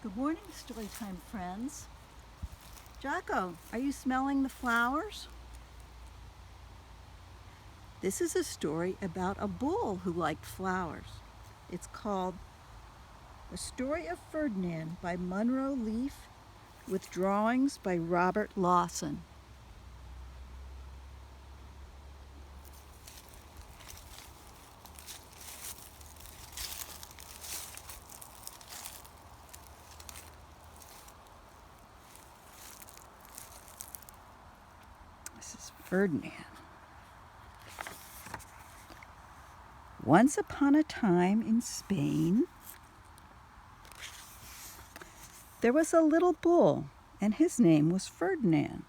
Good morning, Storytime friends. Jocko, are you smelling the flowers? This is a story about a bull who liked flowers. It's called The Story of Ferdinand by Munro Leaf with drawings by Robert Lawson. This is Ferdinand. Once upon a time in Spain, there was a little bull, and his name was Ferdinand.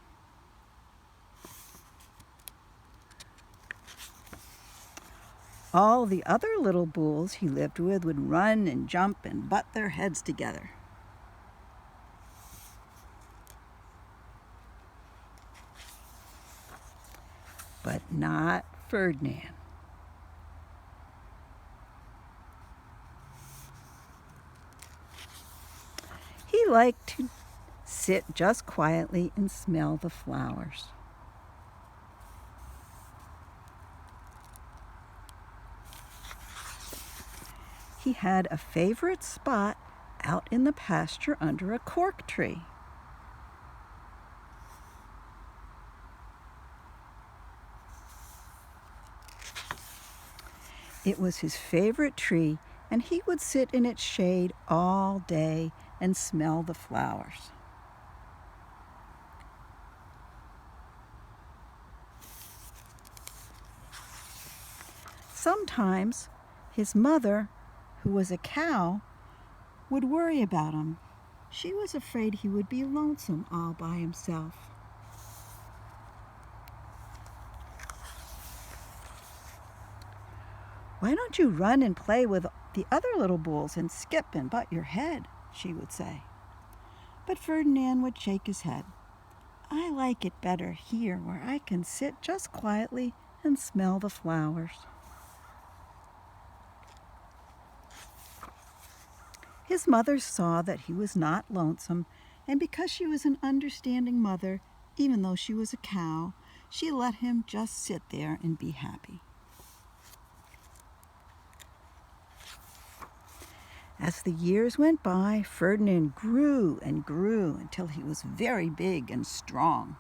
All the other little bulls he lived with would run and jump and butt their heads together. But not Ferdinand. He liked to sit just quietly and smell the flowers. He had a favorite spot out in the pasture under a cork tree. It was his favorite tree, and he would sit in its shade all day and smell the flowers. Sometimes his mother, who was a cow, would worry about him. She was afraid he would be lonesome all by himself. "Why don't you run and play with the other little bulls and skip and butt your head?" she would say. But Ferdinand would shake his head. "I like it better here where I can sit just quietly and smell the flowers." His mother saw that he was not lonesome, and because she was an understanding mother, even though she was a cow, she let him just sit there and be happy. As the years went by, Ferdinand grew and grew until he was very big and strong.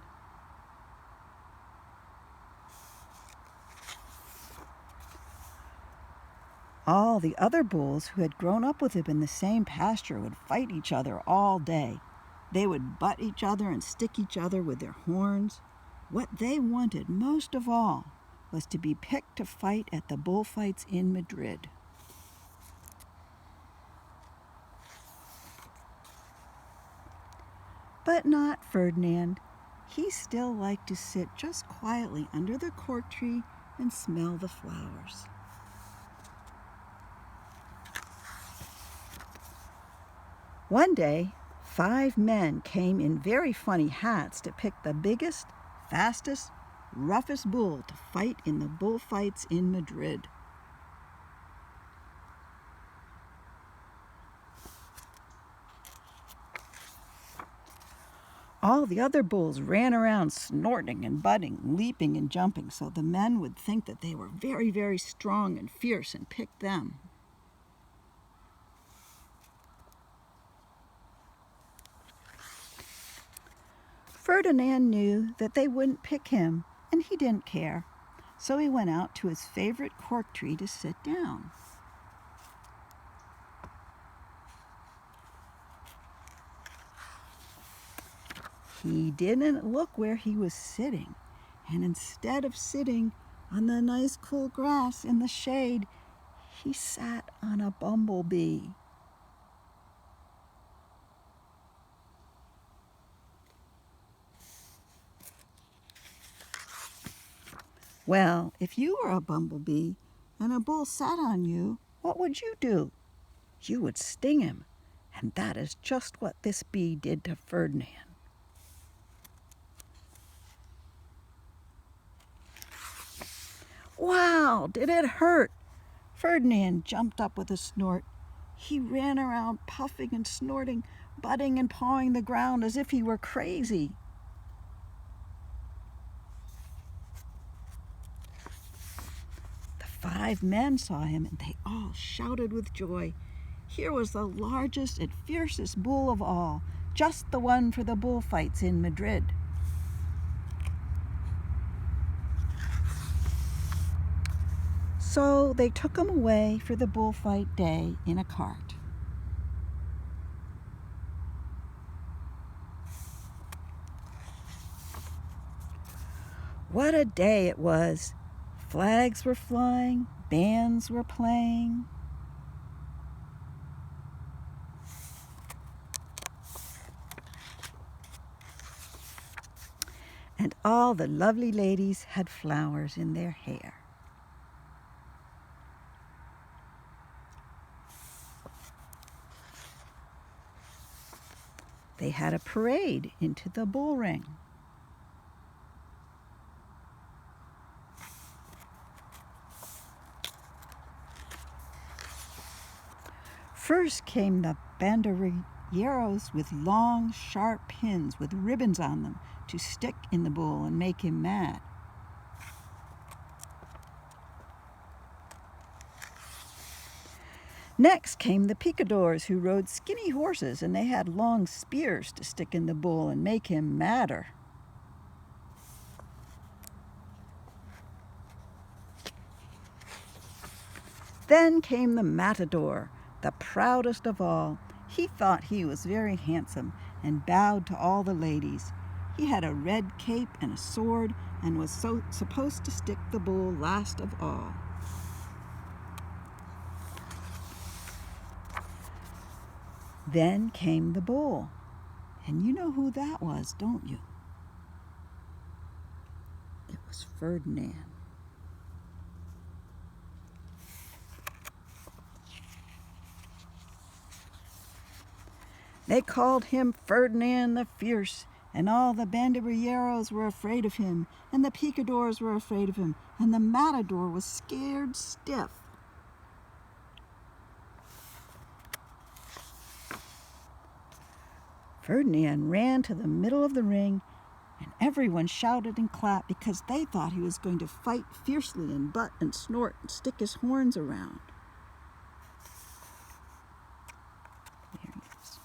All the other bulls who had grown up with him in the same pasture would fight each other all day. They would butt each other and stick each other with their horns. What they wanted most of all was to be picked to fight at the bullfights in Madrid. But not Ferdinand. He still liked to sit just quietly under the cork tree and smell the flowers. One day, 5 men came in very funny hats to pick the biggest, fastest, roughest bull to fight in the bullfights in Madrid. All the other bulls ran around snorting and butting, leaping and jumping, so the men would think that they were very, very strong and fierce and pick them. Ferdinand knew that they wouldn't pick him, and he didn't care, so he went out to his favorite cork tree to sit down. He didn't look where he was sitting, and instead of sitting on the nice cool grass in the shade, he sat on a bumblebee. Well, if you were a bumblebee and a bull sat on you, what would you do? You would sting him, and that is just what this bee did to Ferdinand. "Wow, did it hurt?" Ferdinand jumped up with a snort. He ran around puffing and snorting, butting and pawing the ground as if he were crazy. The 5 men saw him, and they all shouted with joy. Here was the largest and fiercest bull of all, just the one for the bullfights in Madrid. So they took him away for the bullfight day in a cart. What a day it was! Flags were flying, bands were playing. And all the lovely ladies had flowers in their hair. They had a parade into the bull ring. First came the banderilleros with long, sharp pins with ribbons on them to stick in the bull and make him mad. Next came the picadors, who rode skinny horses, and they had long spears to stick in the bull and make him madder. Then came the matador, the proudest of all. He thought he was very handsome and bowed to all the ladies. He had a red cape and a sword and was supposed to stick the bull last of all. Then came the bull, and you know who that was, don't you? It was Ferdinand. They called him Ferdinand the Fierce, and all the banderilleros were afraid of him, and the picadors were afraid of him, and the matador was scared stiff. Ferdinand ran to the middle of the ring, and everyone shouted and clapped because they thought he was going to fight fiercely and butt and snort and stick his horns around. There he is.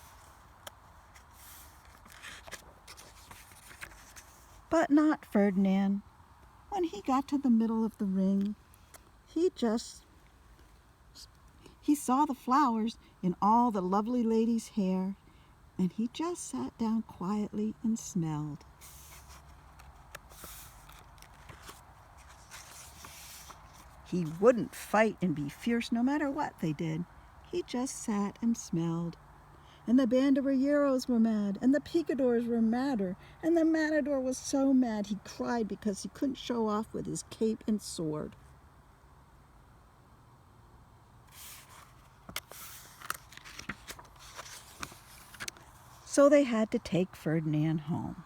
But not Ferdinand. When he got to the middle of the ring, he saw the flowers in all the lovely ladies' hair, and he just sat down quietly and smelled. He wouldn't fight and be fierce no matter what they did. He just sat and smelled. And the banderilleros were mad, and the picadors were madder, and the matador was so mad he cried because he couldn't show off with his cape and sword. So they had to take Ferdinand home.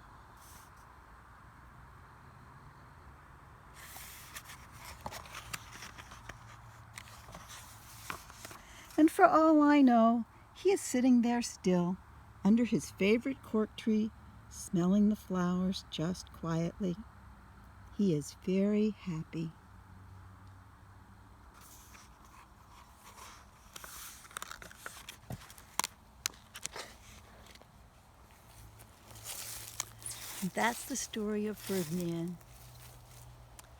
And for all I know, he is sitting there still, under his favorite cork tree, smelling the flowers just quietly. He is very happy. And that's the story of Ferdinand.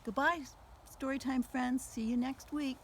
Goodbye, Storytime friends. See you next week.